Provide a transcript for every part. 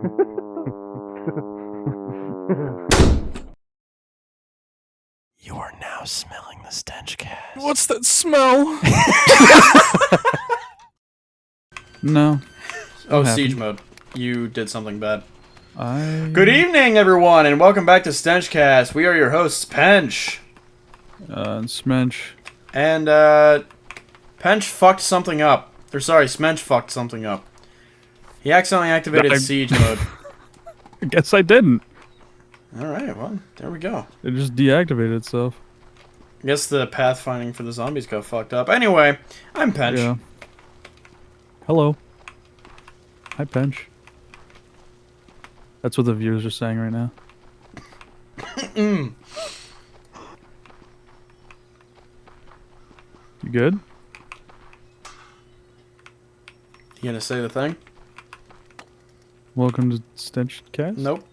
You are now smelling the StenchCast. What's that smell? No. Oh, siege mode. You did something bad. Good evening, everyone, and welcome back to StenchCast. We are your hosts, Pench. Smench. And, Pench fucked something up. Or, sorry, Smench fucked something up. He accidentally activated siege mode. I guess I didn't. Alright, well, there we go. It just deactivated itself. I guess the pathfinding for the zombies got fucked up. Anyway, I'm Pench. Yeah. Hello. Hi, Pench. That's what the viewers are saying right now. You good? You gonna say the thing? Welcome to StenchCast? Nope.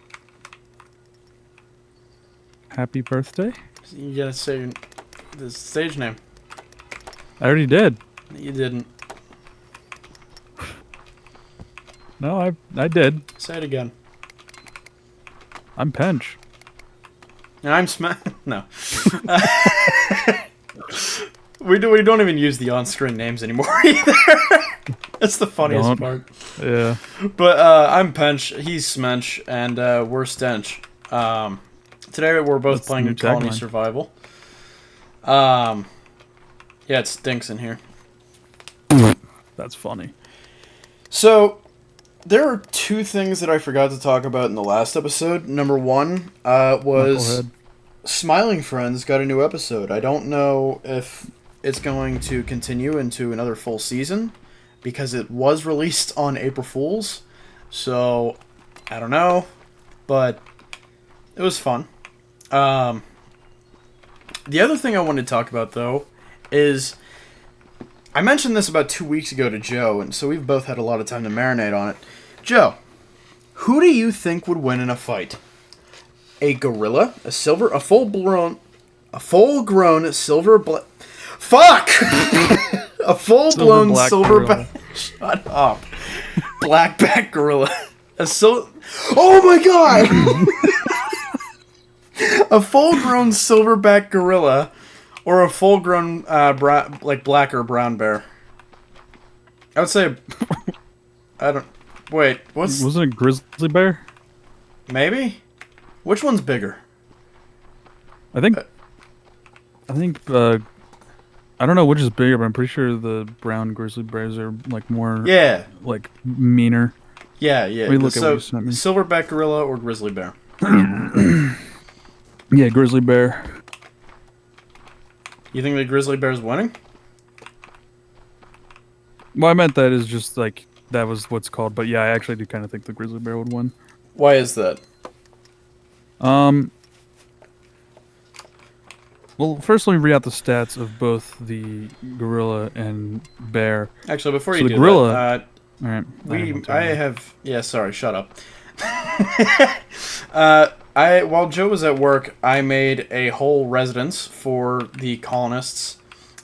Happy birthday? You gotta say the stage name. I already did. You didn't. No, I did. Say it again. I'm Pench. And I'm No. We don't even use the on-screen names anymore either. That's the funniest part. Yeah. But I'm Pench, he's Smench, and we're Stench. Today we're both playing Colony Survival. Yeah, it stinks in here. That's funny. So, there are two things that I forgot to talk about in the last episode. Number one was Smiling Friends got a new episode. I don't know if it's going to continue into another full season, because it was released on April Fool's. So, I don't know, but it was fun. The other thing I wanted to talk about, though, is I mentioned this about 2 weeks ago to Joe, and so we've both had a lot of time to marinate on it. Joe, who do you think would win in a fight? A gorilla, a full-grown silver fuck! A full-blown silverback. Shut up. Blackback gorilla. Oh my god! A full-grown silverback gorilla, or a full-grown black or brown bear. I would say. Wait, wasn't it grizzly bear? Maybe. Which one's bigger? I think. I don't know which is bigger, but I'm pretty sure the brown grizzly bears are like more. Yeah. Like meaner. Yeah. Let me look at what you sent me. Silverback gorilla or grizzly bear? Yeah, grizzly bear. You think the grizzly bear's winning? Well, I meant that is just like that was what's called, but yeah, I actually do kind of think the grizzly bear would win. Why is that? Well, first let me read out the stats of both the gorilla and bear. Actually, before so you the do gorilla, that, all right, Yeah, sorry, shut up. While Joe was at work, I made a whole residence for the colonists.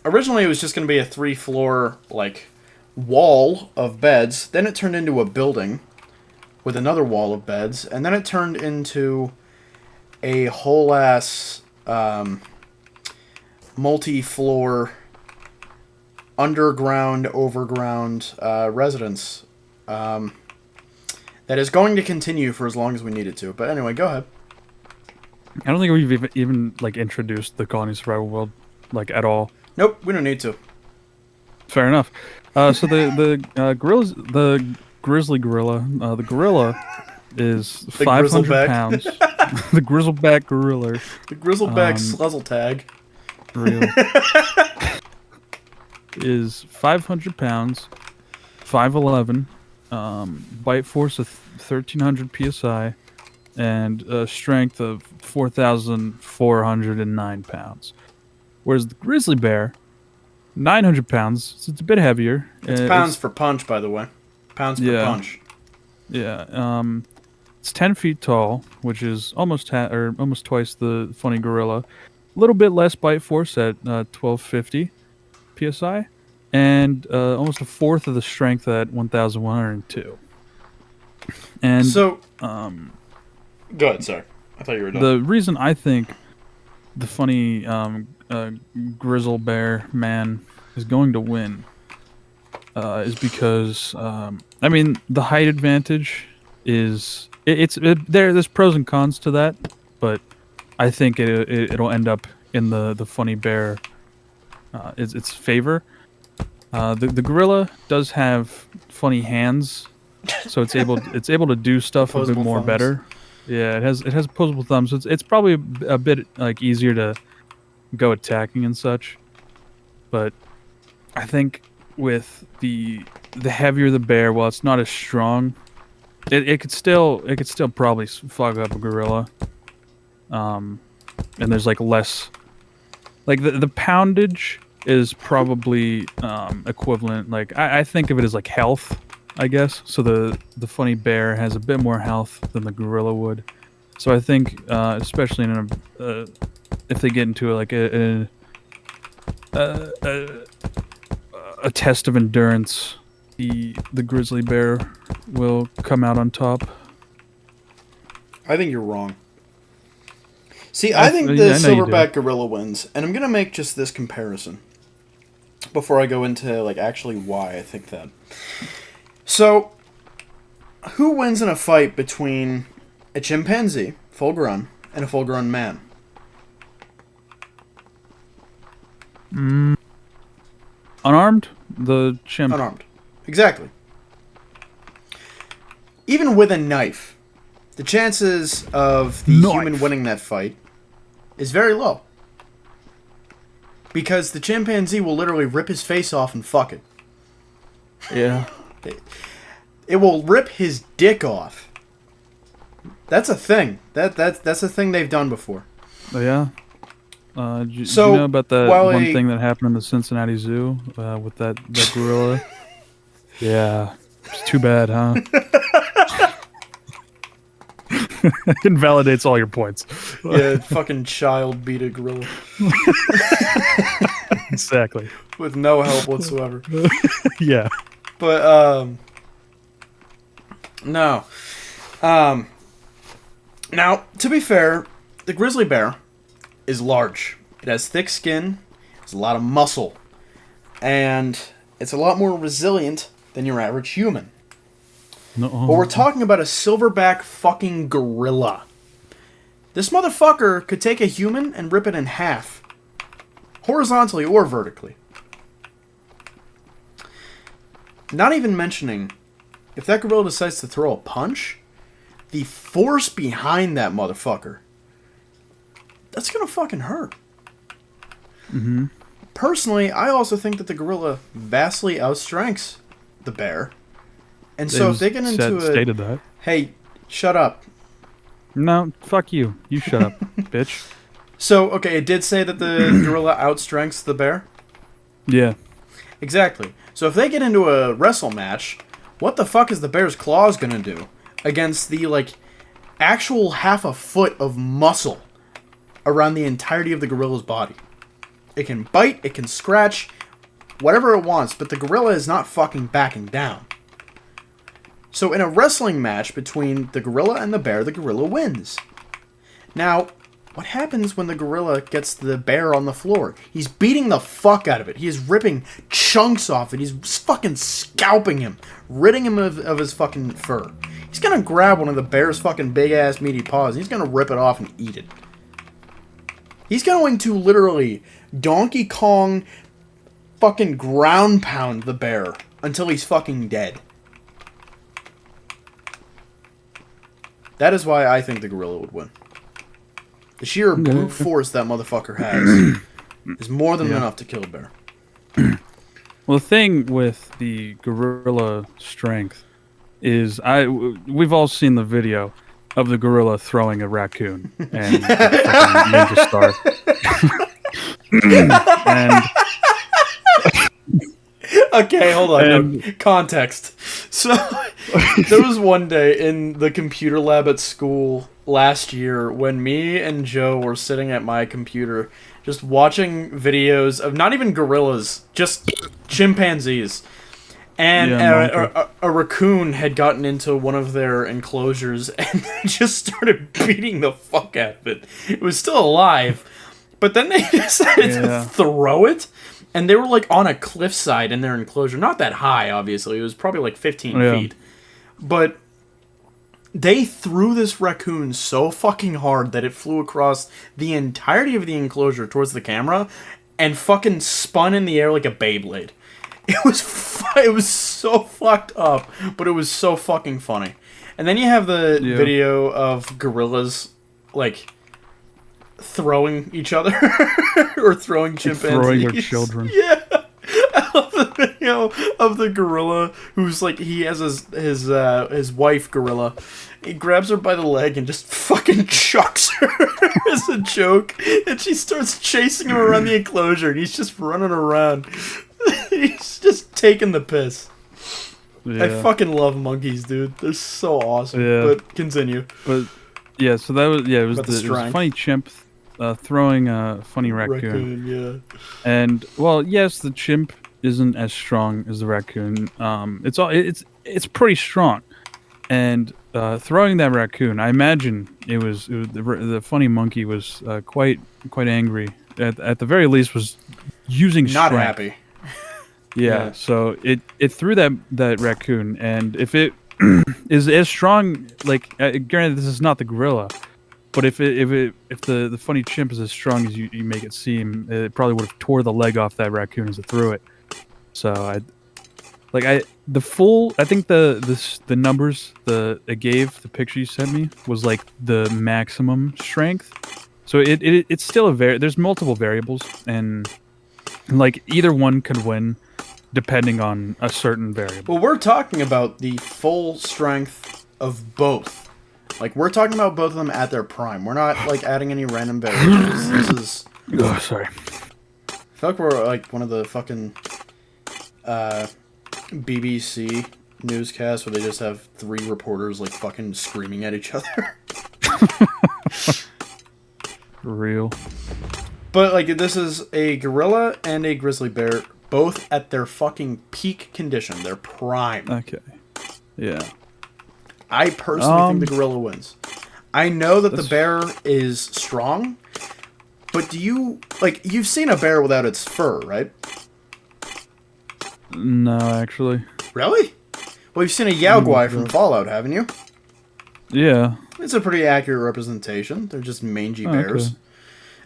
Originally, it was just going to be a 3-floor, wall of beds. Then it turned into a building with another wall of beds. And then it turned into a whole-ass, multi-floor, underground, overground, residence. That is going to continue for as long as we need it to. But anyway, go ahead. I don't think we've even introduced the colony survival world at all. Nope, we don't need to. Fair enough. So the grizzly gorilla, the gorilla is 500 pounds. The grizzleback gorilla. The grizzleback sluzzle tag. Really. Is 500 pounds, 5'11", bite force of 1,300 psi, and a strength of 4,409 pounds. Whereas the grizzly bear, 900 pounds, so it's a bit heavier. It's pounds for punch, by the way. Pounds per punch. Yeah. It's 10 feet tall, which is almost twice the funny gorilla. A little bit less bite force at 1,250 psi, and almost a fourth of the strength at 1,102. And So, go ahead, sorry. I thought you were done. the reason I think the funny grizzle bear man is going to win is because I mean the height advantage is there's pros and cons to that, but I think it'll end up in the funny bear its favor. The gorilla does have funny hands, so it's able to do stuff a bit more thumbs. better. Yeah, it has opposable thumbs, so it's probably a bit like easier to go attacking and such. But I think with the heavier the bear, while it's not as strong, it could still probably fog up a gorilla. And there's like less, like the poundage is probably equivalent. Like I think of it as like health, I guess. So the funny bear has a bit more health than the gorilla would. So I think, especially in if they get into like a test of endurance, the grizzly bear will come out on top. I think you're wrong. See, I think the silverback gorilla wins, and I'm gonna make just this comparison before I go into like actually why I think that. So, who wins in a fight between a chimpanzee, full grown, and a full grown man? Unarmed? The chimp. Unarmed. Exactly. Even with a knife, the chances of the human winning that fight is very low. Because the chimpanzee will literally rip his face off and fuck it. Yeah. It will rip his dick off. That's a thing. That's a thing they've done before. Yeah. Did you know about that one thing that happened in the Cincinnati Zoo with that gorilla? Yeah. It's too bad, huh? Invalidates all your points. Yeah, fucking child beat a gorilla. Exactly. With no help whatsoever. Yeah. But, no. Now, to be fair, the grizzly bear is large. It has thick skin, it's a lot of muscle, and it's a lot more resilient than your average human. No. But we're talking about a silverback fucking gorilla. This motherfucker could take a human and rip it in half. Horizontally or vertically. Not even mentioning, if that gorilla decides to throw a punch, the force behind that motherfucker, that's gonna fucking hurt. Mm-hmm. Personally, I also think that the gorilla vastly outstrengths the bear. And so if they get into stated that. Hey, shut up. No, fuck you. You shut up, bitch. So, okay, it did say that the gorilla outstrengths the bear? Yeah. Exactly. So if they get into a wrestle match, what the fuck is the bear's claws gonna do against the, like, actual half a foot of muscle around the entirety of the gorilla's body? It can bite, it can scratch, whatever it wants, but the gorilla is not fucking backing down. So in a wrestling match between the gorilla and the gorilla wins. Now, what happens when the gorilla gets the bear on the floor? He's beating the fuck out of it. He is ripping chunks off it. He's fucking scalping him, ridding him of his fucking fur. He's gonna grab one of the bear's fucking big-ass meaty paws, and he's gonna rip it off and eat it. He's going to literally Donkey Kong fucking ground pound the bear until he's fucking dead. That is why I think the gorilla would win. The sheer brute force that motherfucker has is more than enough to kill a bear. Well, the thing with the gorilla strength is we've all seen the video of the gorilla throwing a raccoon and Ninja Star. And okay, hold on. No, context. So, there was one day in the computer lab at school last year when me and Joe were sitting at my computer just watching videos of not even gorillas, just chimpanzees. And Yeah, a raccoon had gotten into one of their enclosures and they just started beating the fuck out of it. It was still alive, but then they decided to throw it, and they were like on a cliffside in their enclosure. Not that high, obviously. It was probably like 15 feet. But they threw this raccoon so fucking hard that it flew across the entirety of the enclosure towards the camera and fucking spun in the air like a Beyblade. It was so fucked up, but it was so fucking funny. And then you have the video of gorillas, like, throwing each other or throwing chimpanzees. Throwing their children. Yeah. I love the video of the gorilla who's like, he has his wife gorilla. He grabs her by the leg and just fucking chucks her as a joke. And she starts chasing him around the enclosure and he's just running around. He's just taking the piss. Yeah. I fucking love monkeys, dude. They're so awesome. Yeah. But continue. But yeah, so that was it was a funny chimp throwing a funny raccoon. Yeah. And well, yes, the chimp isn't as strong as the raccoon. It's pretty strong. And throwing that raccoon, I imagine the funny monkey was quite angry. At the very least, was using strength. Not happy. Yeah, so it threw that raccoon, and if it is as strong, like granted this is not the gorilla, but if the funny chimp is as strong as you make it seem, it probably would have tore the leg off that raccoon as it threw it. So I think the numbers it gave, the picture you sent me was like the maximum strength. So it's still there's multiple variables, and like either one could win depending on a certain variable. Well, we're talking about the full strength of both. Like, we're talking about both of them at their prime. We're not, like, adding any random variables. This is... Oh, sorry. I feel like we're, like, one of the fucking BBC newscasts where they just have 3 reporters, like, fucking screaming at each other. For real. But, like, this is a gorilla and a grizzly bear, both at their fucking peak condition, their prime. Okay. Yeah. I personally think the gorilla wins. I know that the bear is strong, but do you... Like, you've seen a bear without its fur, right? No, actually. Really? Well, you've seen a Yaogwai from Fallout, haven't you? Yeah. It's a pretty accurate representation. They're just mangy bears.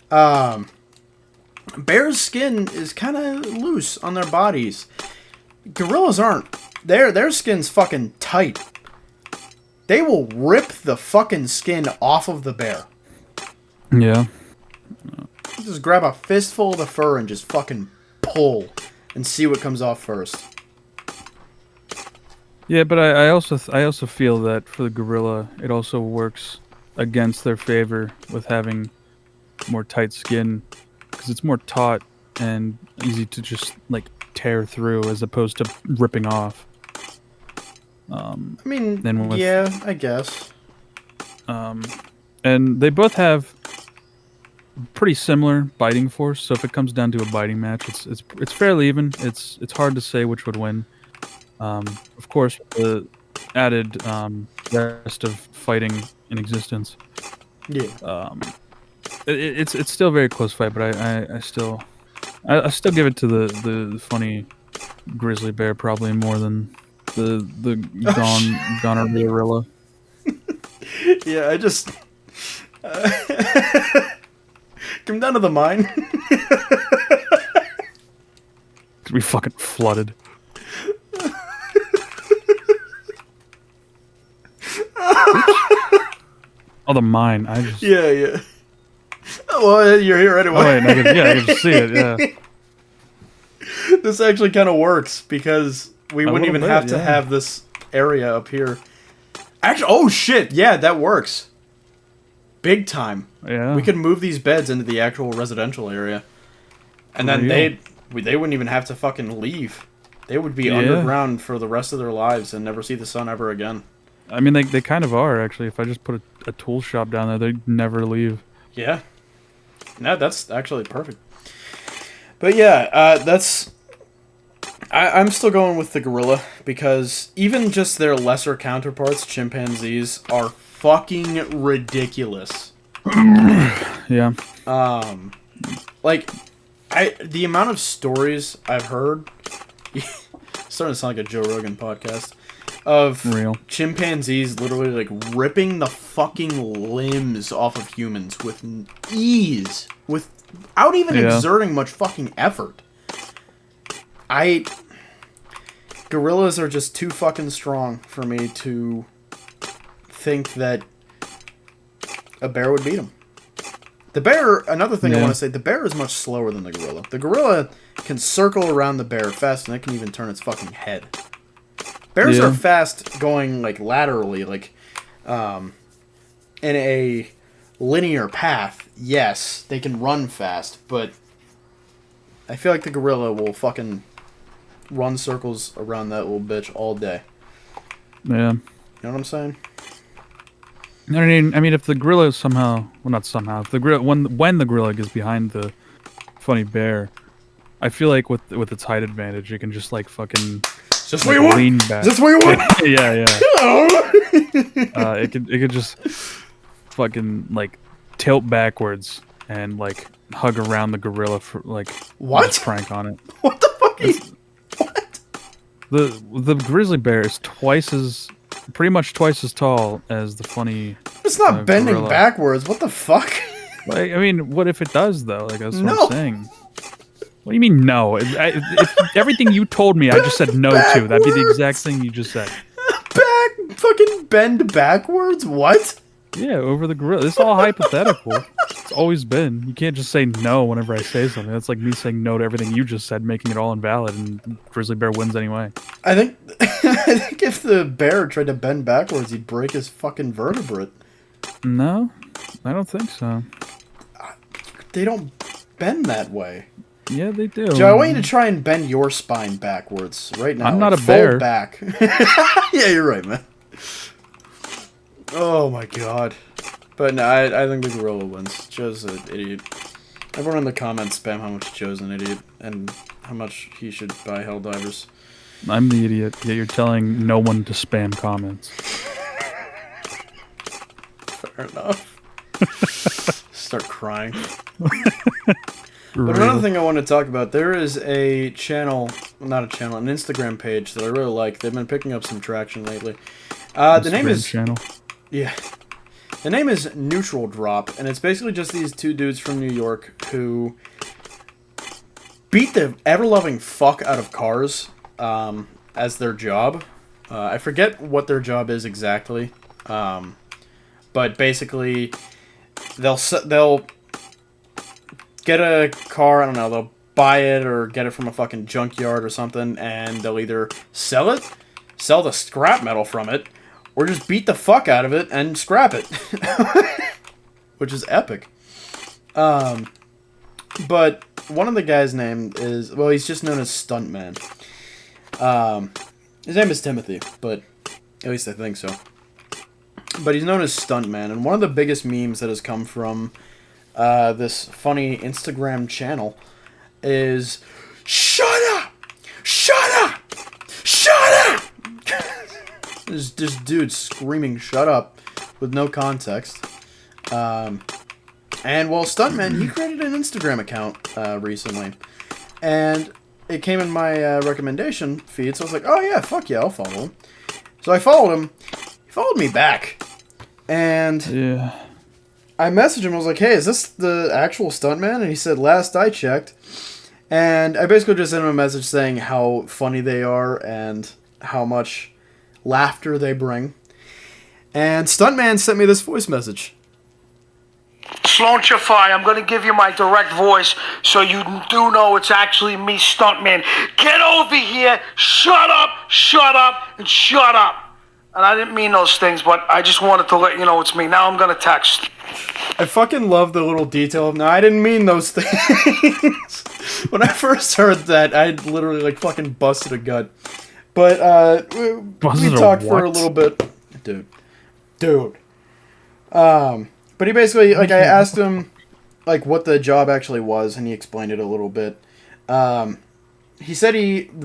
Okay. Bears' skin is kind of loose on their bodies. Gorillas aren't. Their skin's fucking tight. They will rip the fucking skin off of the bear. Yeah. Just grab a fistful of the fur and just fucking pull and see what comes off first. Yeah, but I also feel that for the gorilla, it also works against their favor with having more tight skin, because it's more taut and easy to just like tear through as opposed to ripping off. I mean, yeah, I guess. And they both have pretty similar biting force, so if it comes down to a biting match, it's fairly even. It's hard to say which would win. Of course, the added rest of fighting in existence. Yeah. It's still a very close fight, but I still give it to the funny grizzly bear probably more than the gonorrhea gorilla. Yeah, I just come down to the mine. Cause we fucking flooded. Oh, the mine. Yeah. Oh, well, you're here anyway. Oh, wait, I can just see it, yeah. This actually kind of works, because we wouldn't even have to have this area up here. Actually, oh shit, yeah, that works. Big time. Yeah. We could move these beds into the actual residential area. And then they wouldn't even have to fucking leave. They would be underground for the rest of their lives and never see the sun ever again. I mean, they kind of are, actually. If I just put a tool shop down there, they'd never leave. Yeah. No, that's actually perfect. But yeah, that's I'm still going with the gorilla because even just their lesser counterparts, chimpanzees, are fucking ridiculous. Yeah. Like, the amount of stories I've heard, starting to sound like a Joe Rogan podcast, of chimpanzees literally like ripping the fucking limbs off of humans with ease, without even exerting much fucking effort. Gorillas are just too fucking strong for me to think that a bear would beat them. The bear, another thing I want to say, the bear is much slower than the gorilla. The gorilla can circle around the bear fast, and it can even turn its fucking head. Bears are fast going, like, laterally, like, in a linear path. Yes, they can run fast, but I feel like the gorilla will fucking run circles around that little bitch all day. Yeah. You know what I'm saying? I mean, if the gorilla somehow, well, not somehow, if the gorilla, when the gorilla gets behind the funny bear, I feel like with its height advantage, it can just like fucking just like, lean back. Just what you want. Yeah. It could just fucking like tilt backwards and like hug around the gorilla for like what? Prank on it. What the fuck? What? The grizzly bear is pretty much twice as tall as the funny. It's not bending gorilla. Backwards. What the fuck? Like, I mean, what if it does though? Like that's what I'm saying. What do you mean no? If everything you told me, I just said no to. That'd be the exact thing you just said. Fucking bend backwards? What? Yeah, over the gorilla. It's all hypothetical. It's always been. You can't just say no whenever I say something. That's like me saying no to everything you just said, making it all invalid, and grizzly bear wins anyway. I think if the bear tried to bend backwards, he'd break his fucking vertebrae. No, I don't think so. They don't bend that way. Yeah, they do. Joe, I want you to try and bend your spine backwards right now. I'm not a bear. Back. Yeah, you're right, man. Oh my god. But no, I think the gorilla wins. Joe's an idiot. Everyone in the comments spam how much Joe's an idiot and how much he should buy Helldivers. I'm the idiot. Yet you're telling no one to spam comments. Fair enough. Start crying. But another thing I want to talk about, there is a channel, not a channel, an Instagram page that I really like. They've been picking up some traction lately. The name is... channel? Yeah. The name is Neutral Drop, and it's basically just these two dudes from New York who beat the ever-loving fuck out of cars as their job. I forget what their job is exactly, but basically they'll get a car, I don't know, they'll buy it or get it from a fucking junkyard or something, and they'll either sell it, sell the scrap metal from it, or just beat the fuck out of it and scrap it. Which is epic. But one of the guys' name is, well, he's just known as Stuntman. His name is Timothy, but at least I think so. But he's known as Stuntman, and one of the biggest memes that has come from this funny Instagram channel is, "Shut up! Shut up! Shut up!" There's just dudes screaming "shut up" with no context. And well, Stuntman, he created an Instagram account recently, and it came in my recommendation feed, so I was like, oh yeah, fuck yeah, I'll follow him. So I followed him. He followed me back, and yeah. I messaged him. I was like, hey, is this the actual Stuntman? And he said, last I checked. And I basically just sent him a message saying how funny they are and how much laughter they bring. And Stuntman sent me this voice message. Sloan Chafai, I'm going to give you my direct voice so you do know it's actually me, Stuntman. Get over here, shut up, and shut up. And I didn't mean those things, but I just wanted to let you know it's me. Now I'm going to text. I fucking love the little detail of, no, I didn't mean those things. When I first heard that, I literally, like, fucking busted a gut. But, we talked for a little bit. Dude. But he basically, like, I asked him, like, what the job actually was, and he explained it a little bit. he said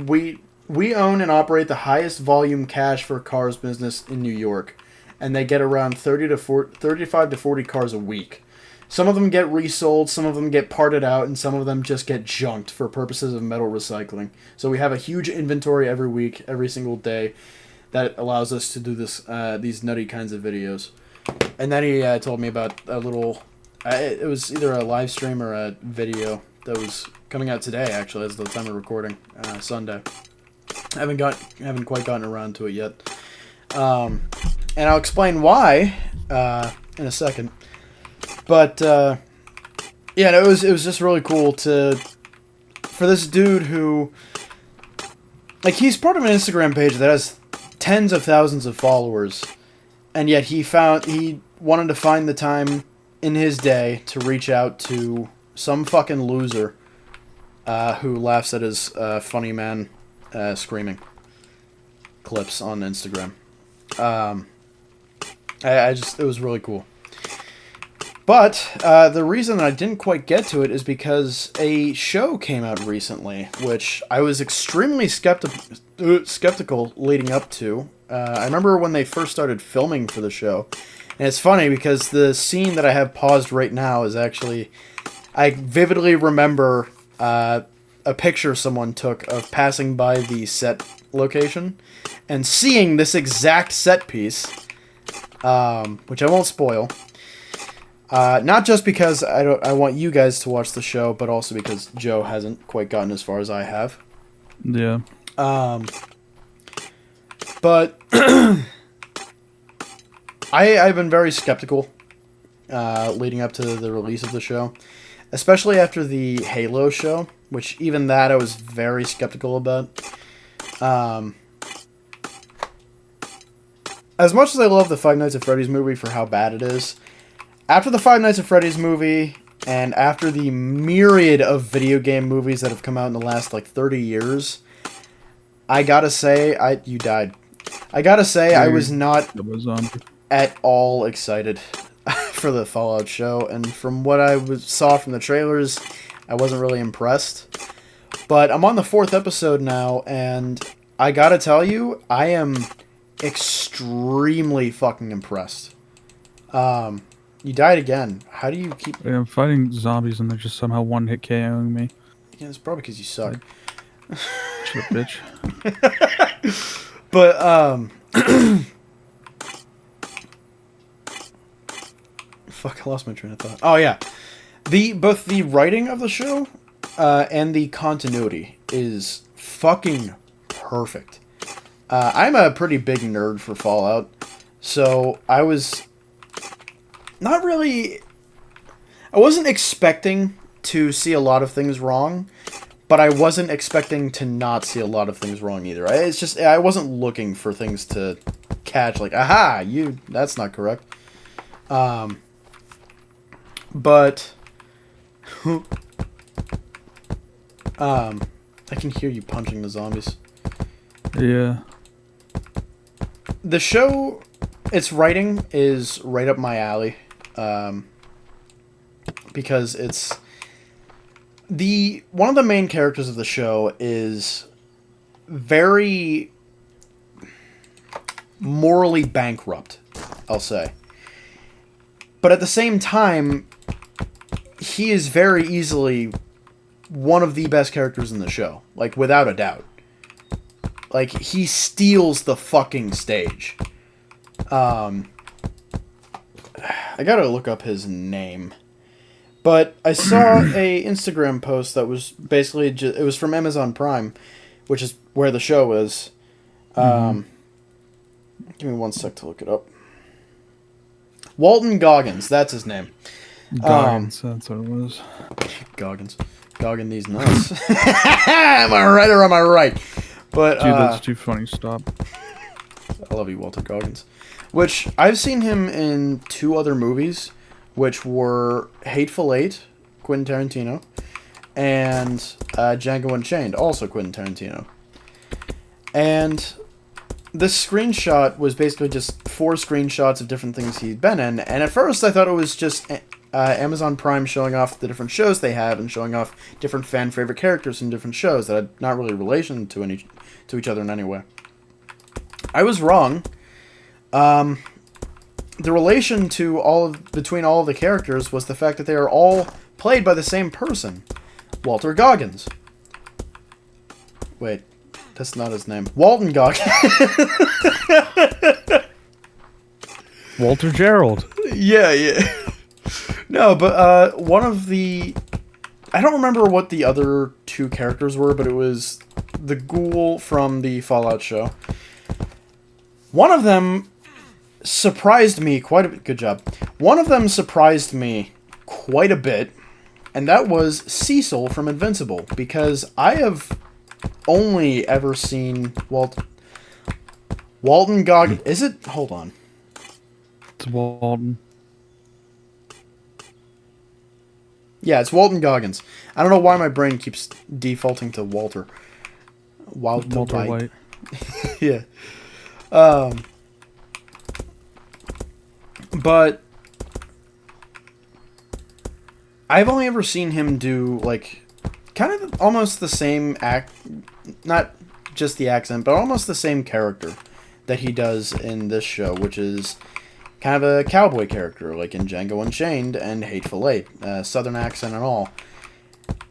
we own and operate the highest volume cash for cars business in New York, and they get around 35 to 40 cars a week. Some of them get resold, some of them get parted out, and some of them just get junked for purposes of metal recycling. So we have a huge inventory every week, every single day, that allows us to do these nutty kinds of videos. And then he told me about a little... it was either a live stream or a video that was coming out today, actually, as the time of recording, Sunday. I haven't quite gotten around to it yet. And I'll explain why in a second. But yeah, it was just really cool for this dude who, like, he's part of an Instagram page that has tens of thousands of followers, and yet he wanted to find the time in his day to reach out to some fucking loser who laughs at his funny man screaming clips on Instagram. It was really cool. But the reason that I didn't quite get to it is because a show came out recently, which I was extremely skeptical leading up to. I remember when they first started filming for the show. And it's funny because the scene that I have paused right now is actually... I vividly remember a picture someone took of passing by the set location and seeing this exact set piece, which I won't spoil. Not just because I want you guys to watch the show, but also because Joe hasn't quite gotten as far as I have. Yeah. But I've been very skeptical leading up to the release of the show, especially after the Halo show, which even that I was very skeptical about. As much as I love the Five Nights at Freddy's movie for how bad it is, after the Five Nights at Freddy's movie, and after the myriad of video game movies that have come out in the last, 30 years, I gotta say, you died. I gotta say, I was not at all excited for the Fallout show, and from what I saw from the trailers, I wasn't really impressed. But I'm on the 4th episode now, and I gotta tell you, I am extremely fucking impressed. You died again. How do you keep... Yeah, I'm fighting zombies and they're just somehow one-hit KOing me. Yeah, it's probably because you suck. Shit, bitch. But, fuck, I lost my train of thought. Oh, yeah. Both the writing of the show and the continuity is fucking perfect. I'm a pretty big nerd for Fallout, so I was not really... I wasn't expecting to see a lot of things wrong, but I wasn't expecting to not see a lot of things wrong either. It's just, I wasn't looking for things to catch, like, aha, that's not correct. But... I can hear you punching the zombies. Yeah. The show, its writing is right up my alley. Because it's... One of the main characters of the show is very morally bankrupt, I'll say. But at the same time, he is very easily one of the best characters in the show. Like, without a doubt. Like, he steals the fucking stage. I gotta look up his name. But I saw a Instagram post that was basically it was from Amazon Prime, which is where the show is. Give me one sec to look it up. Walton Goggins, that's his name. Goggins, that's what it was. Goggins. Goggin these nuts. Am I right or am I right? But, dude, that's too funny. Stop. I love you, Walter Goggins. Which, I've seen him in 2 other movies, which were Hateful Eight, Quentin Tarantino, and Django Unchained, also Quentin Tarantino. And this screenshot was basically just 4 screenshots of different things he'd been in, and at first I thought it was just Amazon Prime showing off the different shows they have and showing off different fan favorite characters in different shows that had not really relation to each other in any way. I was wrong. The relation between all of the characters was the fact that they are all played by the same person, Walter Goggins. Wait, that's not his name. Walton Goggins. Walter Gerald. Yeah. No, but one of the... I don't remember what the other two characters were, but it was the ghoul from the Fallout show. One of them surprised me quite a bit. Good job. One of them surprised me quite a bit, and that was Cecil from Invincible, because I have only ever seen Walton Goggins. Is it? Hold on. It's Walton. Yeah, it's Walton Goggins. I don't know why my brain keeps defaulting to Walter. Walter White. Yeah. But I've only ever seen him do, like, kind of almost the same not just the accent, but almost the same character that he does in this show, which is kind of a cowboy character, like in Django Unchained and Hateful Eight, southern accent and all.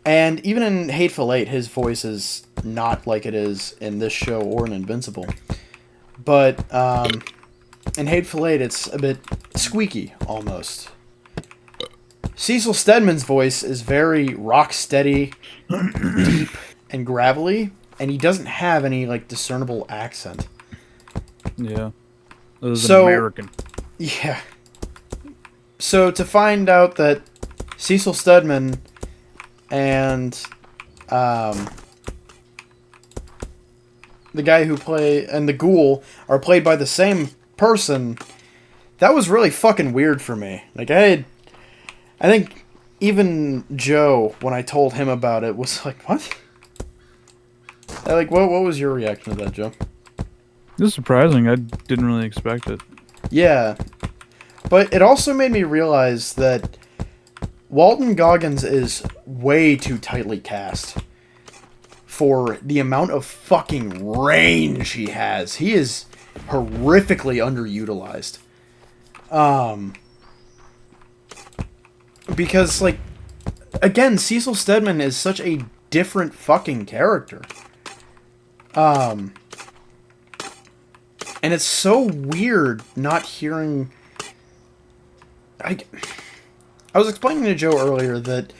And even in Hateful Eight, his voice is not like it is in this show or in Invincible. But in Hateful Eight, it's a bit squeaky, almost. Cecil Stedman's voice is very rock-steady, deep, and gravelly, and he doesn't have any, like, discernible accent. Yeah. This is an American. Yeah. So to find out that Cecil Stedman and the guy who and the ghoul are played by the same person, that was really fucking weird for me. Like, I think even Joe, when I told him about it, was like, what? Like, what was your reaction to that, Joe? This is surprising. I didn't really expect it. Yeah. But it also made me realize that Walton Goggins is way too tightly cast for the amount of fucking range he has. He is horrifically underutilized. Because, like, again, Cecil Stedman is such a different fucking character. And it's so weird not hearing... I was explaining to Joe earlier that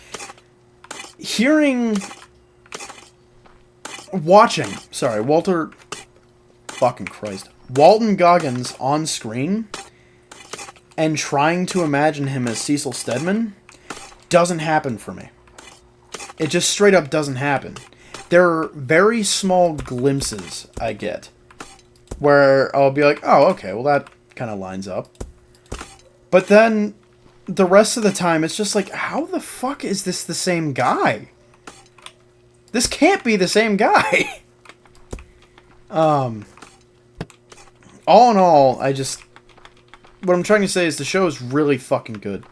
Walton Goggins on screen and trying to imagine him as Cecil Stedman doesn't happen for me. It just straight up doesn't happen. There are very small glimpses I get where I'll be like, oh, okay, well, that kind of lines up. But then the rest of the time, it's just like, how the fuck is this the same guy? This can't be the same guy. All in all, what I'm trying to say is the show is really fucking good.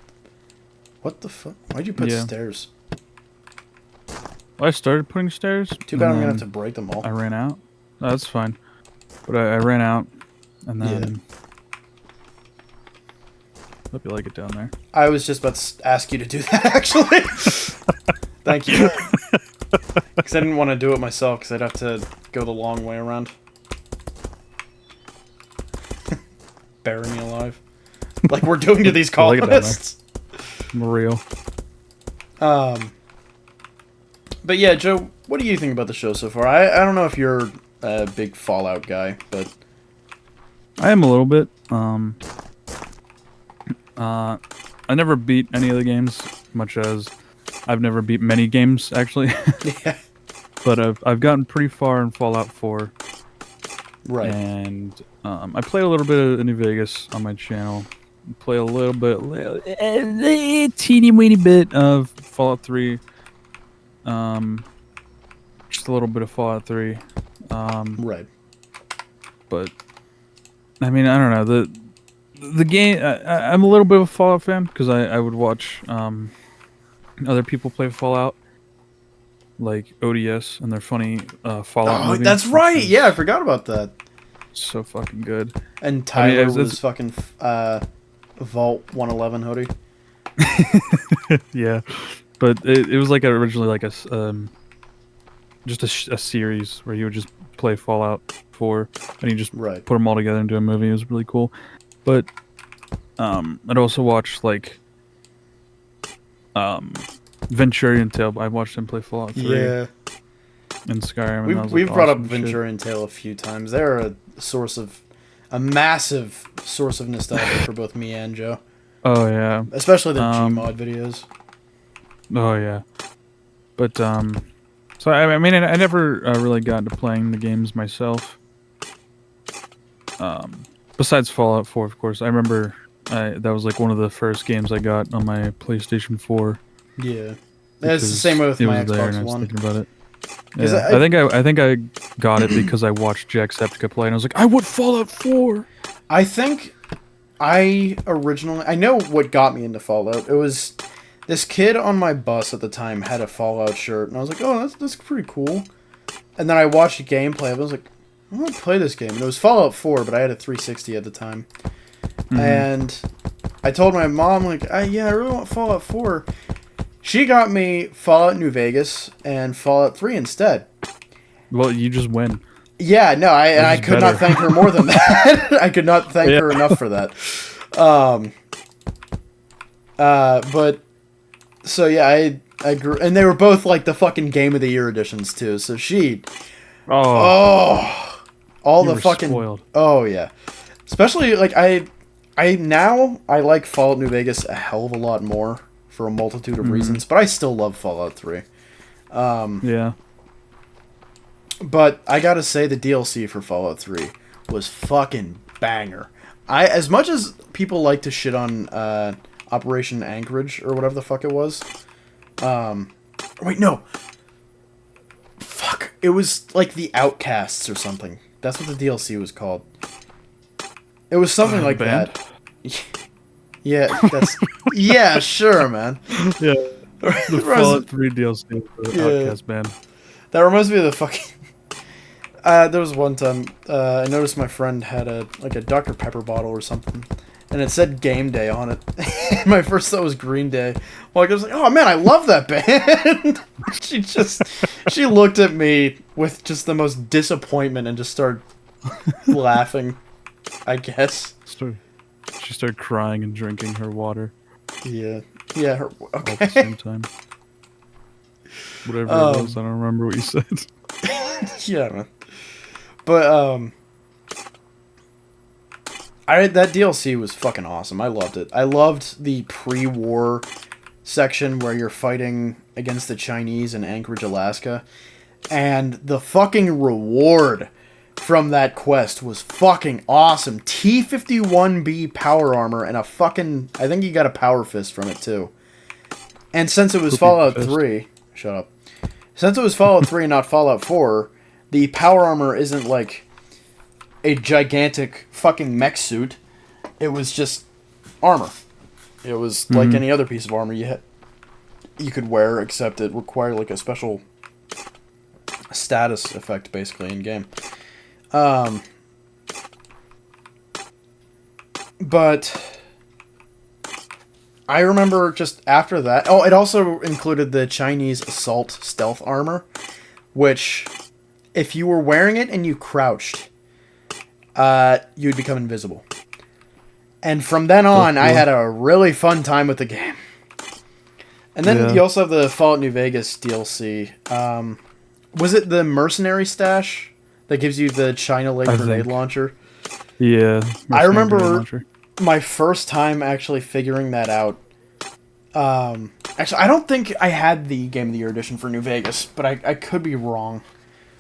What the fuck? Why'd you put stairs? Well, I started putting stairs. Too bad I'm gonna have to break them all. I ran out. No, that's fine. But I ran out, and then... Hope you like it down there. I was just about to ask you to do that, actually. Thank you. Because I didn't want to do it myself, because I'd have to go the long way around. Bury me alive. Like we're doing to these colonists. Real. But yeah, Joe, what do you think about the show so far? I don't know if you're a big Fallout guy, but... I am a little bit. I never beat any of the games, much as I've never beat many games, actually. Yeah. But I've gotten pretty far in Fallout 4. Right. And I played a little bit of New Vegas on my channel. Play a little bit, teeny weeny bit of Fallout 3. Just a little bit of Fallout 3. Right. But I mean, I don't know. the game, I'm a little bit of a Fallout fan because I would watch other people play Fallout, like ODS and their funny Fallout movie. That's right. Yeah, I forgot about that. So fucking good. And Tyler it's was fucking Vault 111 hoodie. Yeah, but it was like originally like a just a series where you would just play Fallout 4 and you just put them all together into a movie. It was really cool. But I'd also watch like Venturian Tale. I watched him play Fallout 3. Yeah. And Skyrim. We've brought up Venturian Tale a few times. They're a massive source of nostalgia for both me and Joe. Oh yeah. Especially the Gmod videos. Oh yeah. But so I mean I never really got into playing the games myself. Besides Fallout 4, of course. I remember that was like one of the first games I got on my PlayStation 4. Yeah. It's the same way with my Xbox One. Thinking about it. Yeah. I think I got it because I watched Jacksepticeye play and I was like, I want Fallout 4. I think I know what got me into Fallout. It was this kid on my bus at the time had a Fallout shirt and I was like, oh, that's pretty cool. And then I watched gameplay. I was like, I want to play this game. And it was Fallout 4, but I had a 360 at the time. Mm-hmm. And I told my mom, like, yeah, I really want Fallout 4. She got me Fallout New Vegas and Fallout 3 instead. Well, you just win. Yeah, no, I could not thank her more than that. I could not thank her enough for that. But so yeah, I grew, and they were both like the fucking Game of the Year editions too. So all the fucking spoiled. Oh yeah, especially like I like Fallout New Vegas a hell of a lot more for a multitude of reasons, but I still love Fallout 3. Yeah. But I gotta say the DLC for Fallout 3 was fucking banger. As much as people like to shit on Operation Anchorage or whatever the fuck it was. Wait, no. Fuck. It was like the Outcasts or something. That's what the DLC was called. It was something like that. Yeah, that's... yeah, sure, man. Yeah. The Fallout 3 DLC for the Outcast band. That reminds me of the fucking... there was one time I noticed my friend had a Dr. Pepper bottle or something, and it said Game Day on it. My first thought was Green Day. Well, I was like, "Oh man, I love that band." she looked at me with just the most disappointment and just started laughing. I guess. She started crying and drinking her water. Yeah. Okay. All at the same time. Whatever it was, I don't remember what you said. Yeah, man. But that DLC was fucking awesome. I loved it. I loved the pre-war section where you're fighting against the Chinese in Anchorage, Alaska, and the fucking reward from that quest was fucking awesome. T-51B power armor and a fucking... I think you got a power fist from it too. And since it was Fallout 3... Shut up. Since it was Fallout 3 and not Fallout 4, the power armor isn't like a gigantic fucking mech suit. It was just armor. It was like any other piece of armor you could wear, except it required like a special status effect basically in game. But I remember just after that... Oh, it also included the Chinese assault stealth armor, which, if you were wearing it and you crouched, you'd become invisible. And from then on, I had a really fun time with the game. And then you also have the Fallout New Vegas DLC. Was it the Mercenary Stash that gives you the China Lake grenade launcher? Yeah. I remember my first time actually figuring that out. Actually, I don't think I had the Game of the Year edition for New Vegas, but I could be wrong.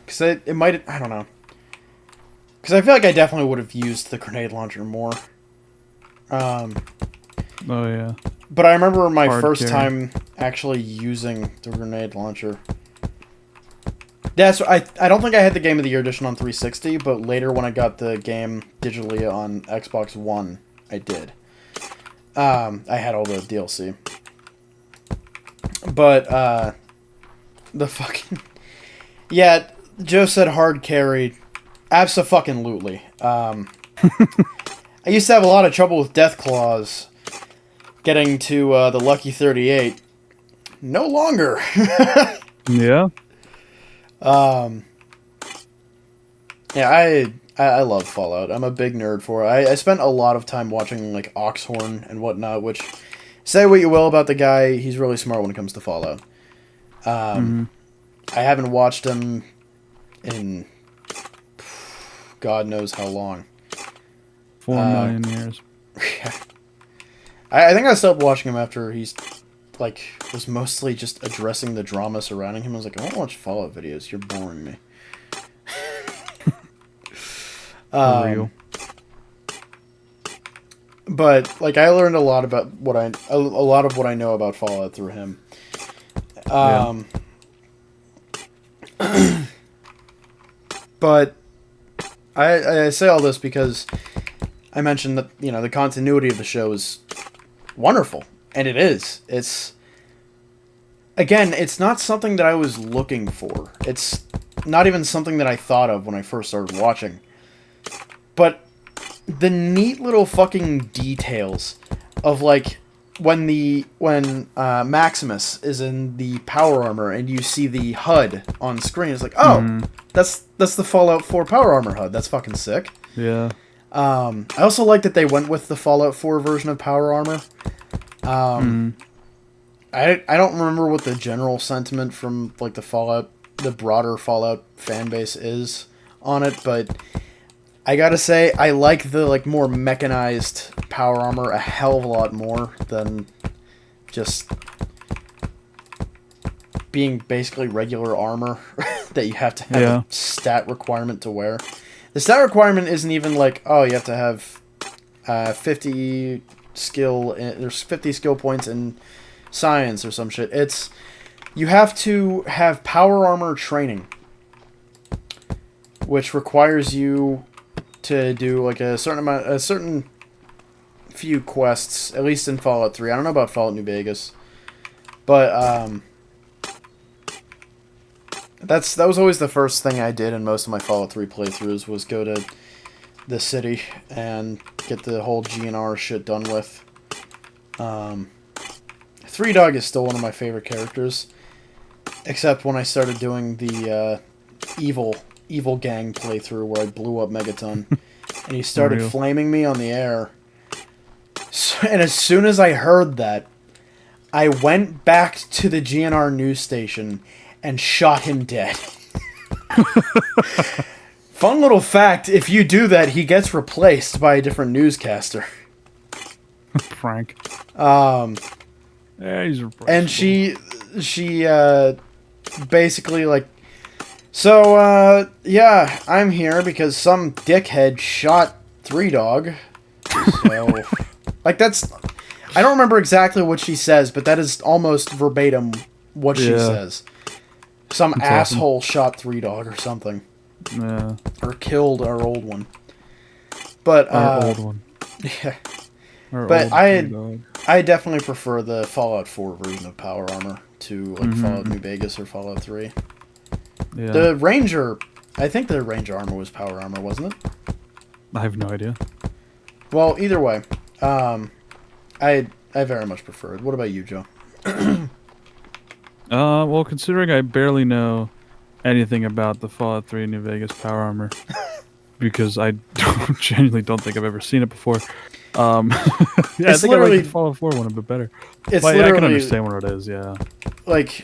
Because it might... I don't know. Because I feel like I definitely would have used the grenade launcher more. Oh, yeah. But I remember my first time actually using the grenade launcher. Yeah, so I don't think I had the Game of the Year edition on 360, but later when I got the game digitally on Xbox One, I did. I had all the DLC. But, the fucking... Yeah, Joe said hard carry. Abso-fucking-lutely. I used to have a lot of trouble with Death Claws getting to the Lucky 38. No longer. Yeah. Yeah, I love Fallout. I'm a big nerd for it. I spent a lot of time watching, like, Oxhorn and whatnot, which, say what you will about the guy, he's really smart when it comes to Fallout. I haven't watched him in God knows how long. 4 million years. I think I stopped watching him after he's, like, was mostly just addressing the drama surrounding him. I was like, I won't watch Fallout videos. You're boring me. For real. But like I learned a lot about a lot of what I know about Fallout through him. But I say all this because I mentioned that, you know, the continuity of the show is wonderful, and it is. It's again, it's not something that I was looking for. It's not even something that I thought of when I first started watching. But the neat little fucking details of, like, when Maximus is in the power armor and you see the HUD on screen, it's like, oh, that's the Fallout 4 power armor HUD. That's fucking sick. Yeah. I also like that they went with the Fallout 4 version of power armor. I don't remember what the general sentiment from, like, the broader Fallout fan base is on it, but I gotta say, I like the, like, more mechanized power armor a hell of a lot more than just being basically regular armor that you have to have a stat requirement to wear. The stat requirement isn't even like, oh, you have to have 50 skill, there's 50 skill points in science or some shit. It's, you have to have power armor training, which requires you to do like a certain few quests, at least in Fallout 3. I don't know about Fallout New Vegas, but that was always the first thing I did in most of my Fallout 3 playthroughs, was go to the city and get the whole GNR shit done with. Three Dog is still one of my favorite characters, except when I started doing the evil gang playthrough where I blew up Megaton and he started flaming me on the air. So, and as soon as I heard that, I went back to the GNR news station and shot him dead. Fun little fact, if you do that, he gets replaced by a different newscaster. Frank. Yeah, he's replaceable. And she basically, like, so, yeah, I'm here because some dickhead shot Three Dog. So, like, that's, I don't remember exactly what she says, but that is almost verbatim what she says. Some that's asshole awesome. shot Three Dog or something. Yeah. Or killed our old one. But, Our old one. Yeah. Our But old I definitely prefer the Fallout 4 version of power armor to, like, Fallout New Vegas or Fallout 3. Yeah. The Ranger, I think the Ranger armor was power armor, wasn't it? I have no idea. Well, either way, I very much prefer it. What about you, Joe? Well, considering I barely know anything about the Fallout 3 New Vegas power armor, because I genuinely don't think I've ever seen it before. Yeah, I think I like the Fallout 4 one a bit better. It's but, literally, I can understand what it is, yeah. Like,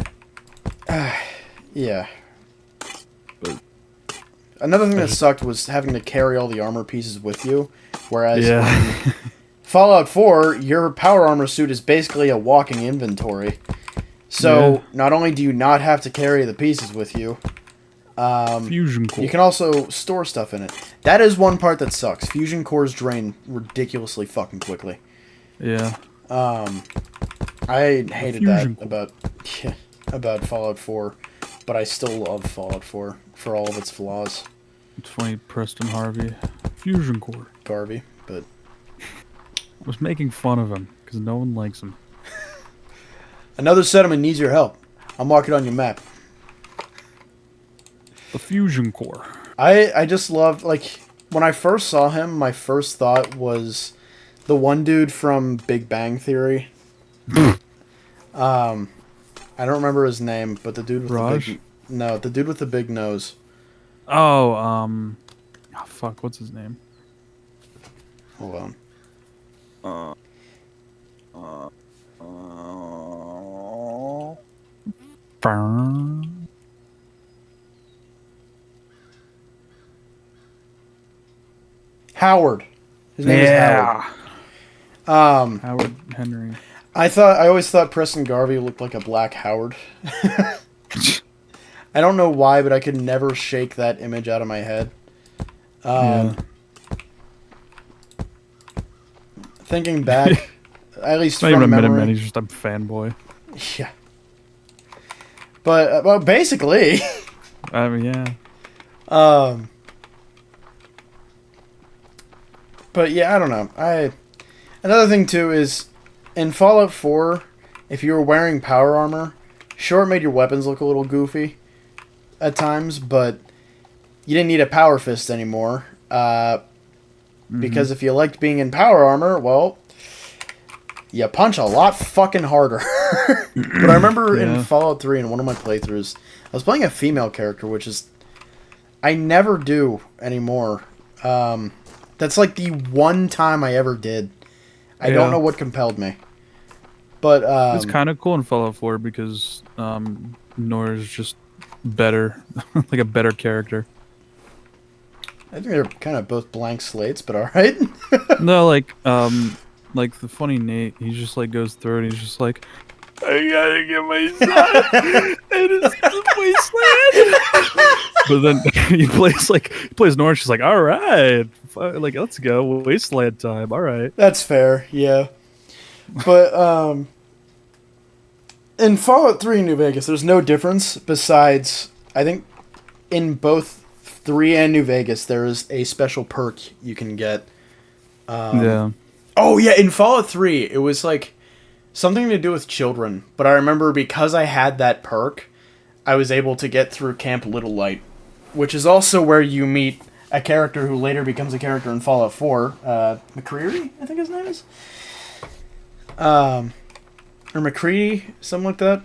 yeah. But another thing that sucked was having to carry all the armor pieces with you, whereas in Fallout 4, your power armor suit is basically a walking inventory. So, not only do you not have to carry the pieces with you, Fusion core. you can also store stuff in it. That is one part that sucks. Fusion cores drain ridiculously fucking quickly. Yeah. I hated that about Fallout 4, but I still love Fallout 4 for all of its flaws. It's funny, Preston Harvey. Fusion core. Garvey, but was making fun of him because no one likes him. Another settlement needs your help. I'll mark it on your map. The fusion core. I just loved, like, when I first saw him, my first thought was the one dude from Big Bang Theory. I don't remember his name, but the dude with Raj? the big... No, the dude with the big nose. Oh, fuck, what's his name? Hold on. Howard. His name is Howard. Howard Henry. I always thought Preston Garvey looked like a Black Howard. I don't know why, but I could never shake that image out of my head. Thinking back, at least Not from even a memory. Minuteman, he's just a fanboy. Yeah. But, well, basically. I mean, yeah. But yeah, I don't know. Another thing too is in Fallout 4, if you were wearing power armor, sure it made your weapons look a little goofy at times, but you didn't need a power fist anymore. Because if you liked being in power armor, well, you punch a lot fucking harder. But I remember in Fallout 3 in one of my playthroughs, I was playing a female character, which is I never do anymore. That's like the one time I ever did. I don't know what compelled me. But it's kind of cool in Fallout 4 because Nora's just better, like a better character. I think they're kind of both blank slates, but all right. No, like the funny Nate, he just like goes through it and he's just like, I gotta get my son and it's the wasteland. But then he plays Nora. She's like, all right, like let's go wasteland time. All right, That's fair, yeah. But in Fallout 3 New Vegas, there's no difference besides, I think, in both 3 and New Vegas, there is a special perk you can get. yeah. Oh, yeah, in Fallout 3, it was like something to do with children. But I remember because I had that perk, I was able to get through Camp Little Light, which is also where you meet a character who later becomes a character in Fallout 4. McCreary, I think his name is? Or McCready, something like that.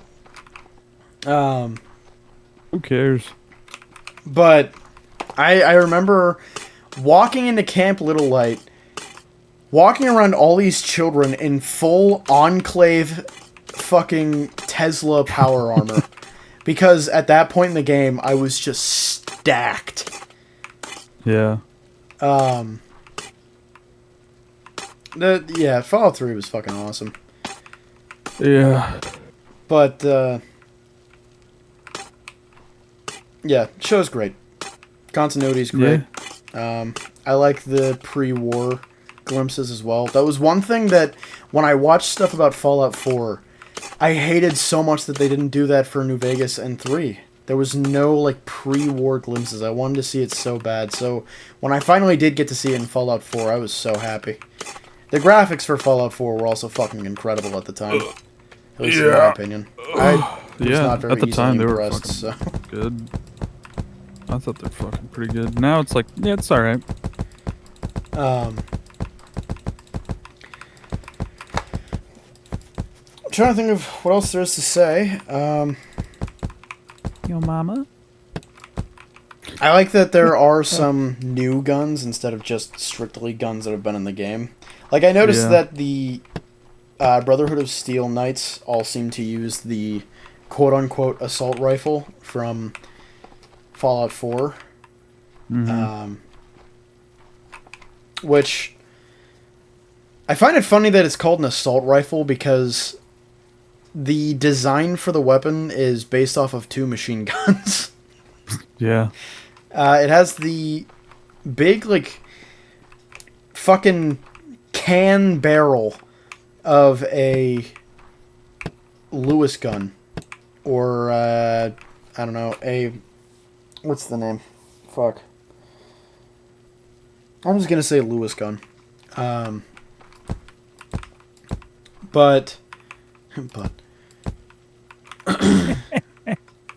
Who cares? But I remember walking into Camp Little Light, walking around all these children in full Enclave fucking Tesla power armor. Because at that point in the game, I was just stacked. Yeah. Fallout 3 was fucking awesome. Yeah. But, yeah, show's great. Continuity's great. Yeah. I like the pre-war glimpses as well. That was one thing that, when I watched stuff about Fallout 4, I hated so much that they didn't do that for New Vegas and 3. There was no, like, pre-war glimpses. I wanted to see it so bad. So, when I finally did get to see it in Fallout 4, I was so happy. The graphics for Fallout 4 were also fucking incredible at the time. At least in my opinion. I was not very at the time they were impressed, fucking good. I thought they're fucking pretty good. Now it's like, yeah, it's alright. I'm trying to think of what else there is to say. Yo, mama. I like that there are some new guns instead of just strictly guns that have been in the game. Like, I noticed that the Brotherhood of Steel Knights all seem to use the quote-unquote assault rifle from Fallout 4. Which, I find it funny that it's called an assault rifle because the design for the weapon is based off of 2 machine guns. Yeah. It has the big, like, fucking can barrel of a Lewis gun. Or, I don't know, what's the name? Fuck. I'm just gonna say Lewis gun. but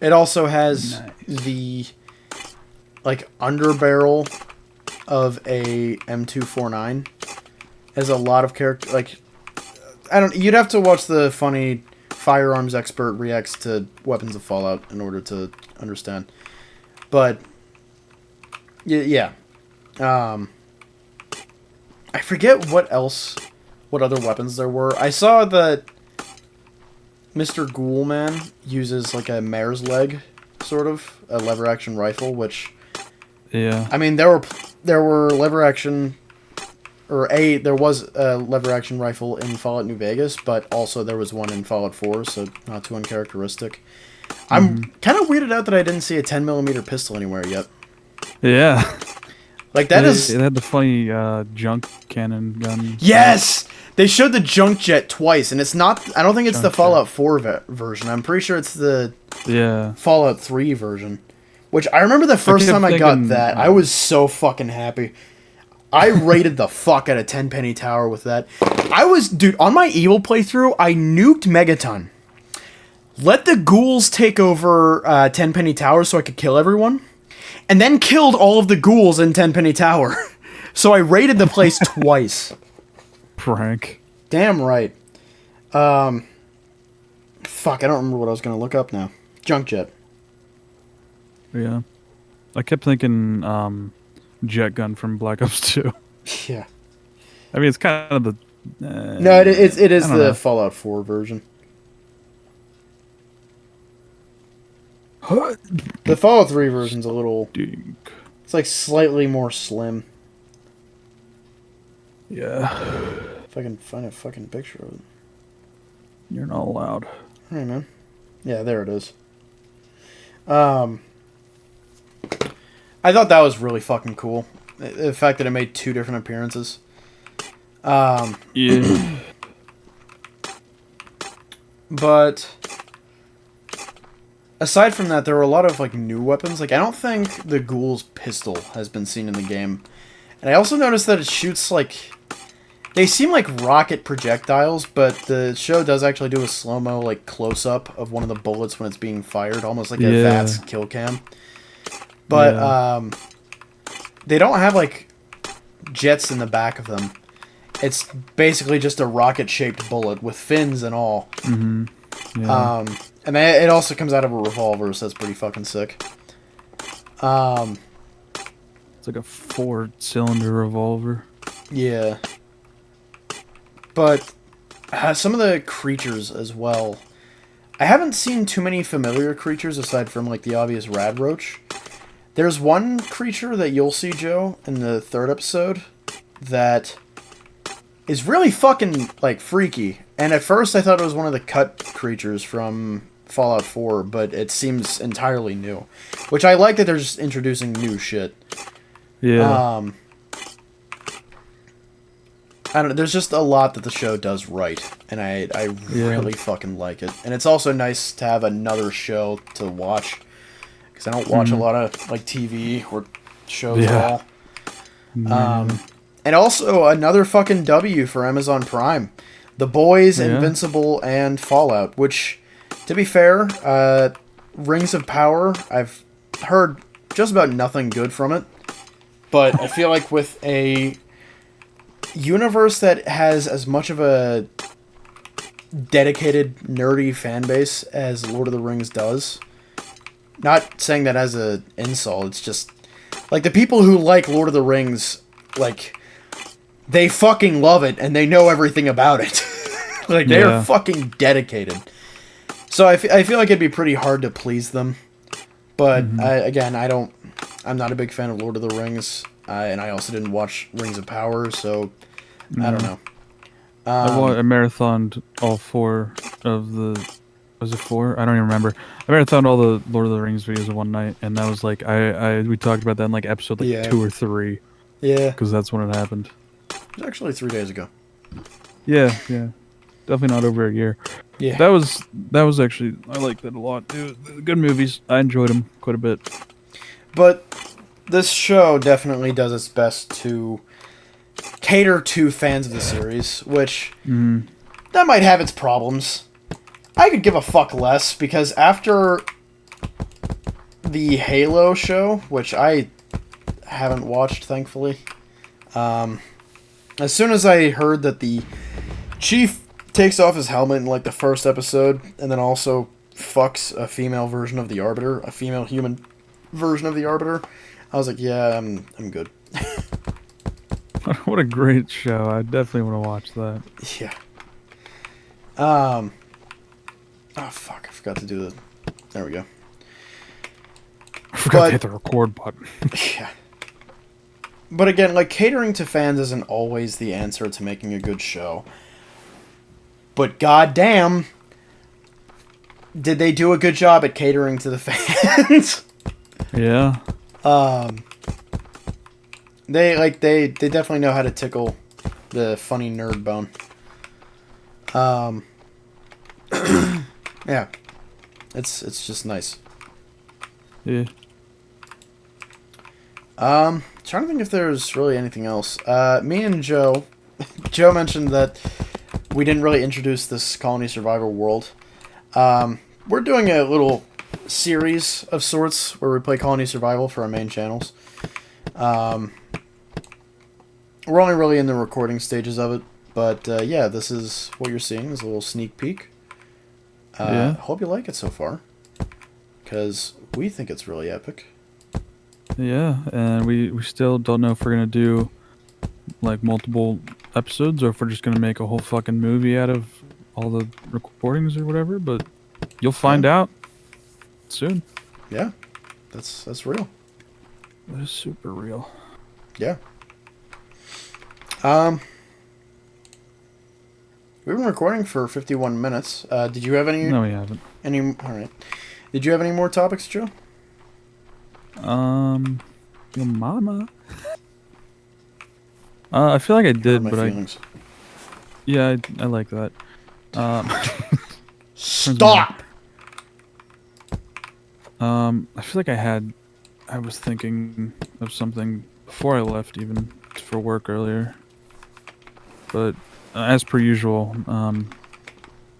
it also has the like underbarrel of a M249. Has a lot of character like you'd have to watch the funny firearms expert reacts to Weapons of Fallout in order to understand. But yeah. I forget what other weapons there were. I saw that Mr. Ghoulman uses like a mare's leg, sort of, a lever action rifle, which yeah. I mean there were lever action there was a lever action rifle in Fallout New Vegas, but also there was one in Fallout 4, so not too uncharacteristic. I'm kind of weirded out that I didn't see a 10mm pistol anywhere yet. Yeah. Like that is it had the funny junk cannon gun. Yes! They showed the junk jet twice, and it's not I don't think it's Junk the Fallout 4 version. I'm pretty sure it's the Fallout 3 version. Which I remember the first time I got that, I was so fucking happy. I rated the fuck out of Tenpenny Tower with that. Dude, on my Evil playthrough, I nuked Megaton. Let the ghouls take over Tenpenny Tower so I could kill everyone. And then killed all of the ghouls in Tenpenny Tower. So I raided the place twice. Prank. Damn right. Fuck, I don't remember what I was going to look up now. Junk jet. Yeah. I kept thinking jet gun from Black Ops 2. Yeah. I mean, it's kind of the... no, it is the Fallout 4 version. The Fallout 3 version's a little... It's like slightly more slim. Yeah. If I can find a fucking picture of it. You're not allowed. Hey, man. Yeah, there it is. I thought that was really fucking cool. The fact that it made 2 different appearances. Yeah. But aside from that, there were a lot of like new weapons. Like I don't think the ghoul's pistol has been seen in the game. And I also noticed that it shoots like they seem like rocket projectiles, but the show does actually do a slow-mo like close-up of one of the bullets when it's being fired, almost like a VATS kill cam. But they don't have like jets in the back of them. It's basically just a rocket-shaped bullet with fins and all. Mm-hmm. Yeah. And it also comes out of a revolver, so that's pretty fucking sick. It's like a 4-cylinder revolver. Yeah. But some of the creatures as well. I haven't seen too many familiar creatures aside from like the obvious Radroach. There's one creature that you'll see, Joe, in the 3rd episode that is really fucking, like, freaky. And at first I thought it was one of the cut creatures from Fallout 4, but it seems entirely new. Which I like that they're just introducing new shit. Yeah. I don't know, there's just a lot that the show does right. And I really fucking like it. And it's also nice to have another show to watch. Because I don't watch a lot of, like, TV or shows at all. And also, another fucking W for Amazon Prime. The Boys, Invincible, and Fallout. Which, to be fair, Rings of Power, I've heard just about nothing good from it. But I feel like with a universe that has as much of a dedicated, nerdy fan base as Lord of the Rings does... Not saying that as an insult, it's just... Like, the people who like Lord of the Rings, like... They fucking love it, and they know everything about it. Like, they are fucking dedicated. So I feel like it'd be pretty hard to please them. But, again, I'm not a big fan of Lord of the Rings. And I also didn't watch Rings of Power, so... I don't know. I marathoned all 4 of the... Was it 4? I don't even remember. I marathoned all the Lord of the Rings videos in one night, and that was like we talked about that in like episode 2 or 3. Yeah. Because that's when it happened. It was actually 3 days ago. Yeah. Definitely not over a year. Yeah. That was actually, I liked that a lot. It was good movies. I enjoyed them quite a bit. But this show definitely does its best to cater to fans of the series, which that might have its problems. I could give a fuck less, because after the Halo show, which I haven't watched, thankfully, as soon as I heard that the Chief takes off his helmet in, like, the first episode, and then also fucks a female version of the Arbiter, a female human version of the Arbiter, I was like, yeah, I'm good. What a great show. I definitely want to watch that. Yeah. Oh, fuck, I forgot to do the... There we go. I forgot to hit the record button. Yeah. But again, like, catering to fans isn't always the answer to making a good show. But goddamn, did they do a good job at catering to the fans? Yeah. They definitely know how to tickle the funny nerd bone. Yeah. It's just nice. Yeah. Trying to think if there's really anything else. Me and Joe mentioned that we didn't really introduce this colony survival world. We're doing a little series of sorts where we play colony survival for our main channels. We're only really in the recording stages of it, but yeah, this is what you're seeing, is a little sneak peek. Yeah. Hope you like it so far, because we think it's really epic. Yeah, and we still don't know if we're going to do, like, multiple episodes, or if we're just going to make a whole fucking movie out of all the recordings or whatever, but you'll find out soon. Yeah, that's real. That is super real. Yeah. We've been recording for 51 minutes. Did you have any... No, we haven't. Alright. Did you have any more topics, Joe? Your mama. I feel like I did, but feelings. I like that. Stop! I feel like I was thinking of something before I left, even for work earlier. But as per usual, I'm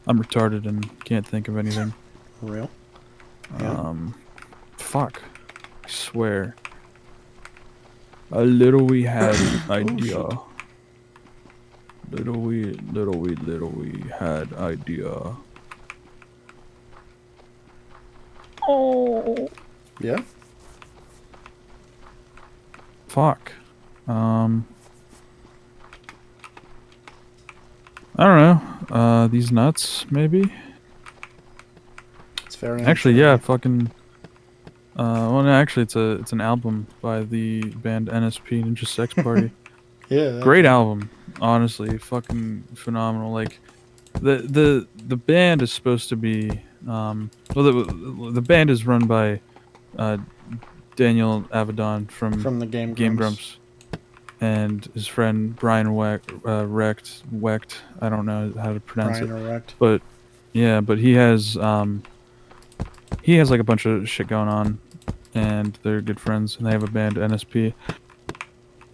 retarded and can't think of anything. Real? Yeah. Fuck. I swear. A little we had idea. Little we had idea. Oh. Yeah? Fuck. I don't know. These nuts, maybe? It's very Actually, yeah, fucking... well, no, actually, it's an album by the band NSP, Ninja Sex Party. Yeah. Great album, honestly, fucking phenomenal. Like, the band is supposed to be, well, the band is run by Daniel Avedon from the Game Grumps, and his friend Brian Wecht. I don't know how to pronounce Brian it, Recht. but yeah, but he has like a bunch of shit going on, and they're good friends, and they have a band, NSP.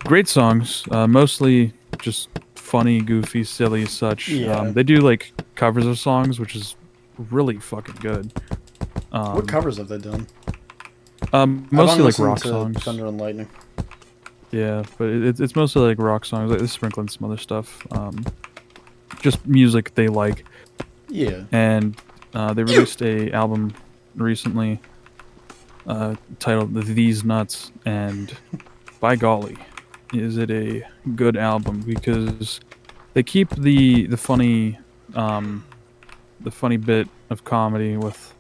Great songs, mostly just funny, goofy, silly, such. Yeah. They do like covers of songs, which is really fucking good. What covers have they done? Mostly like rock songs. Thunder and Lightning. Yeah, but it's mostly like rock songs. Like, they sprinkle in some other stuff. Just music they like. Yeah. And they released a album recently titled These Nuts, and by golly, is it a good album, because they keep the funny bit of comedy with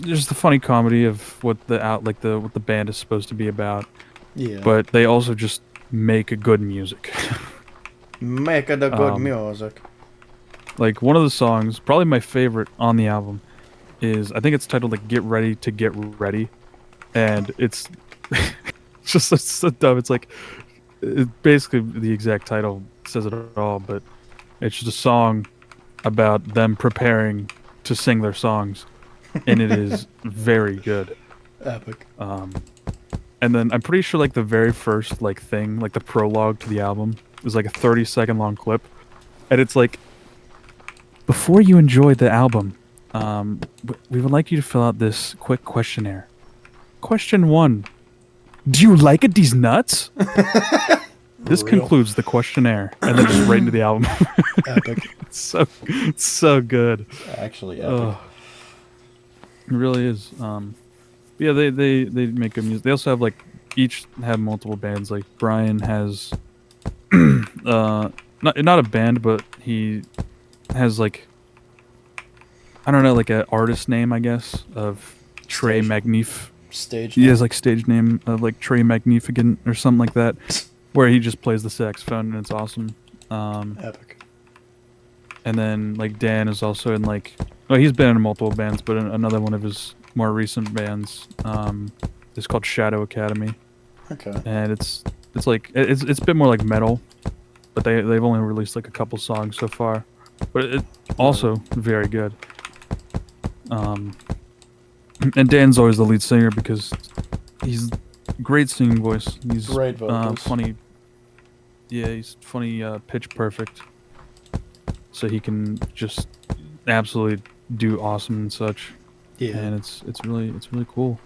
just the funny comedy of what what the band is supposed to be about. Yeah. But they also just make a good music. Make it a good music. Like, one of the songs, probably my favorite on the album, is, I think it's titled like "Get Ready to Get Ready," and it's just it's so dumb. It's like, basically the exact title says it all, but it's just a song about them preparing to sing their songs, and it is very good. Epic. And then I'm pretty sure like the very first like thing, like the prologue to the album, was like a 30-second long clip, and it's like, before you enjoy the album, we would like you to fill out this quick questionnaire. Question 1: do you like it? These nuts? This Real. concludes the questionnaire, and then just right into the album. Epic. It's so good. Actually, epic. Ugh. It really is. Yeah, they make good music. They also have like each have multiple bands. Like Brian has, not a band, but he has like, I don't know, like an artist name, I guess, of Trey Magnif. Stage. He has like stage name of like Trey Magnificent or something like that, where he just plays the saxophone and it's awesome. Epic. And then like Dan is also in like, well, he's been in multiple bands, but another one of his more recent bands is called Shadow Academy. Okay. And it's like it's a bit more like metal, but they've only released like a couple songs so far, but it also very good. And Dan's always the lead singer because he's great singing voice. He's Great vocals. funny. Yeah, he's funny, pitch perfect. So he can just absolutely do awesome and such. Yeah. And it's really cool.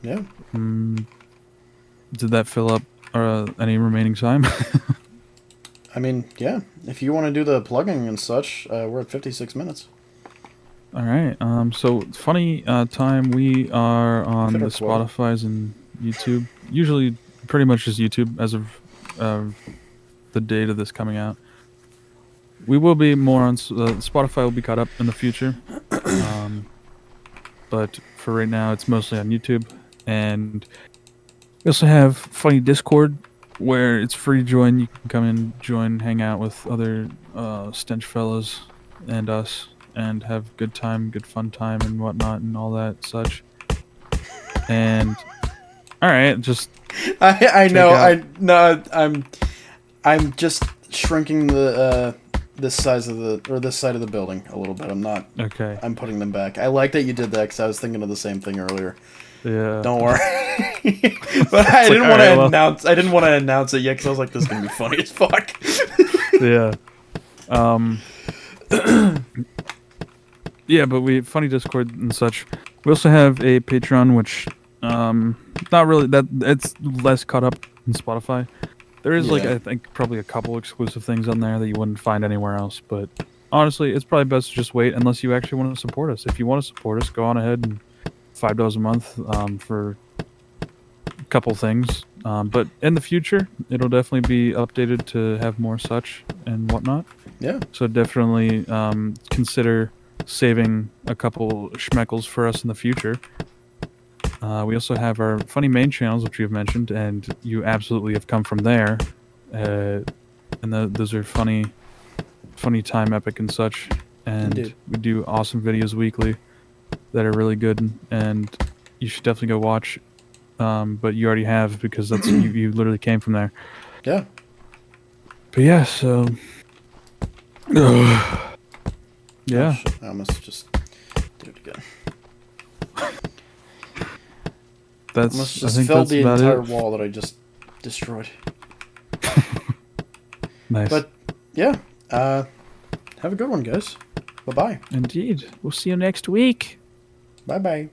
Yeah. Did that fill up any remaining time? I mean, yeah. If you want to do the plugging and such, we're at 56 minutes. All right. So funny time. We are on Hit the our quota. Spotify's and YouTube. Usually, pretty much just YouTube as of the date of this coming out. We will be more on Spotify. Will be caught up in the future, but for right now, it's mostly on YouTube. And we also have funny Discord where it's free to join. You can come in, join, hang out with other stench fellas and us, and have good time, good fun time, and whatnot, and all that such. And all right, just I know. out- I'm just shrinking the this size of this side of the building a little bit. I'm not. okay. I'm putting them back. I like that you did that because I was thinking of the same thing earlier. Yeah. Don't worry. But I didn't want to alright, well. announce. I didn't want to announce it yet because I was like, "This is gonna be funny as fuck." Yeah. Yeah, but we funny Discord and such. We also have a Patreon, which not really that it's less caught up in Spotify. There is like Yeah. I think probably a couple exclusive things on there that you wouldn't find anywhere else. But honestly, it's probably best to just wait unless you actually want to support us. If you want to support us, go on ahead and $5 a month for a couple things. But in the future, it'll definitely be updated to have more such and whatnot. Yeah. So definitely consider saving a couple schmeckles for us in the future. We also have our funny main channels, which you've mentioned, and you absolutely have come from there. And those are funny time epic and such. And Indeed. we do awesome videos weekly that are really good, and you should definitely go watch. But you already have because that's you literally came from there. Yeah. But yeah, so yeah. Oh, shit. I almost just do it again. That's Almost I just think filled that's the about entire it. wall that I just destroyed. Nice. But yeah. Have a good one, guys. Bye bye. Indeed. We'll see you next week. Bye bye.